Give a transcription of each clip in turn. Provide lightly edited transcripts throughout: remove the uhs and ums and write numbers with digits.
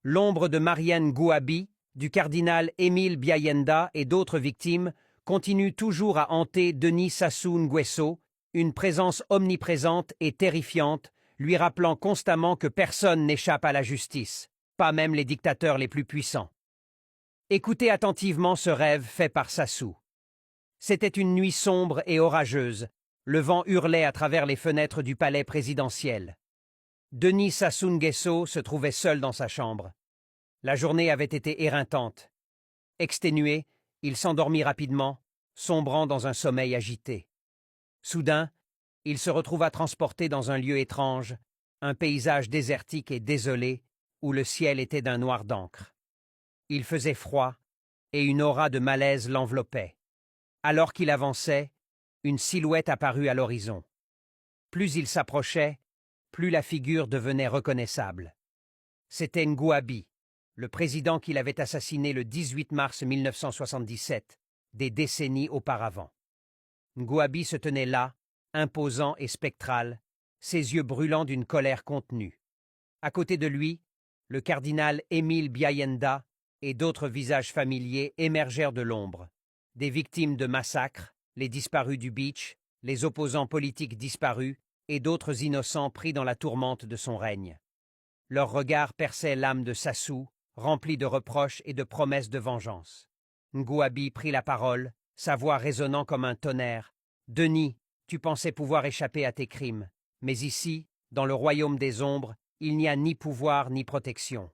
L'ombre de Mariane Gouabi, du cardinal Émile Biayenda et d'autres victimes continue toujours à hanter Denis Sassou Nguesso, une présence omniprésente et terrifiante, lui rappelant constamment que personne n'échappe à la justice, pas même les dictateurs les plus puissants. Écoutez attentivement ce rêve fait par Sassou. C'était une nuit sombre et orageuse. Le vent hurlait à travers les fenêtres du palais présidentiel. Denis Sassou Nguesso se trouvait seul dans sa chambre. La journée avait été éreintante. Exténué, il s'endormit rapidement, sombrant dans un sommeil agité. Soudain, il se retrouva transporté dans un lieu étrange, un paysage désertique et désolé, où le ciel était d'un noir d'encre. Il faisait froid, et une aura de malaise l'enveloppait. Alors qu'il avançait, une silhouette apparut à l'horizon. Plus il s'approchait, plus la figure devenait reconnaissable. C'était Ngouabi, le président qu'il avait assassiné le 18 mars 1977, des décennies auparavant. Ngouabi se tenait là, imposant et spectral, ses yeux brûlants d'une colère contenue. À côté de lui, le cardinal Émile Biayenda et d'autres visages familiers émergèrent de l'ombre. Des victimes de massacres, les disparus du Beach, les opposants politiques disparus et d'autres innocents pris dans la tourmente de son règne. Leurs regards perçaient l'âme de Sassou, remplie de reproches et de promesses de vengeance. Ngouabi prit la parole, sa voix résonnant comme un tonnerre. « Denis, tu pensais pouvoir échapper à tes crimes, mais ici, dans le royaume des ombres, il n'y a ni pouvoir ni protection.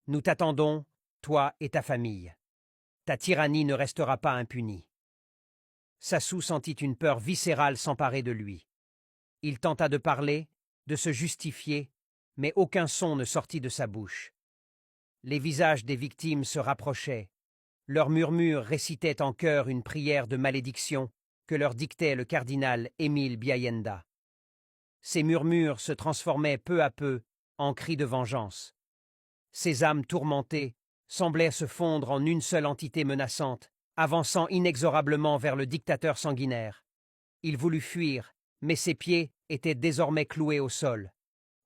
Nous t'attendons, toi et ta famille. Ta tyrannie ne restera pas impunie. » Sassou sentit une peur viscérale s'emparer de lui. Il tenta de parler, de se justifier, mais aucun son ne sortit de sa bouche. Les visages des victimes se rapprochaient. Leurs murmures récitaient en chœur une prière de malédiction que leur dictait le cardinal Émile Biayenda. Ces murmures se transformaient peu à peu en cris de vengeance. Ces âmes tourmentées semblaient se fondre en une seule entité menaçante, avançant inexorablement vers le dictateur sanguinaire. Il voulut fuir, mais ses pieds étaient désormais cloués au sol.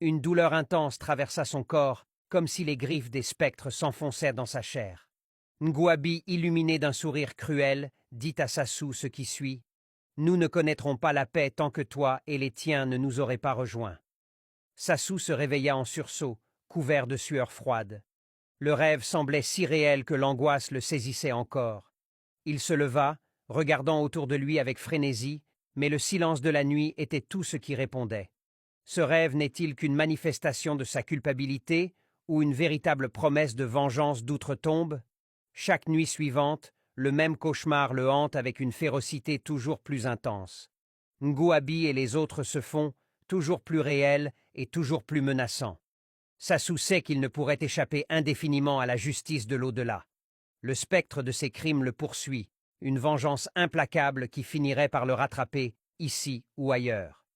Une douleur intense traversa son corps, comme si les griffes des spectres s'enfonçaient dans sa chair. Ngouabi, illuminé d'un sourire cruel, dit à Sassou ce qui suit. « Nous ne connaîtrons pas la paix tant que toi et les tiens ne nous auraient pas rejoints. » Sassou se réveilla en sursaut, couvert de sueur froide. Le rêve semblait si réel que l'angoisse le saisissait encore. Il se leva, regardant autour de lui avec frénésie, mais le silence de la nuit était tout ce qui répondait. Ce rêve n'est-il qu'une manifestation de sa culpabilité ou une véritable promesse de vengeance d'outre-tombe? Chaque nuit suivante, le même cauchemar le hante avec une férocité toujours plus intense. Ngouabi et les autres se font toujours plus réels et toujours plus menaçants. Sassou sait qu'il ne pourrait échapper indéfiniment à la justice de l'au-delà. Le spectre de ses crimes le poursuit, une vengeance implacable qui finirait par le rattraper, ici ou ailleurs.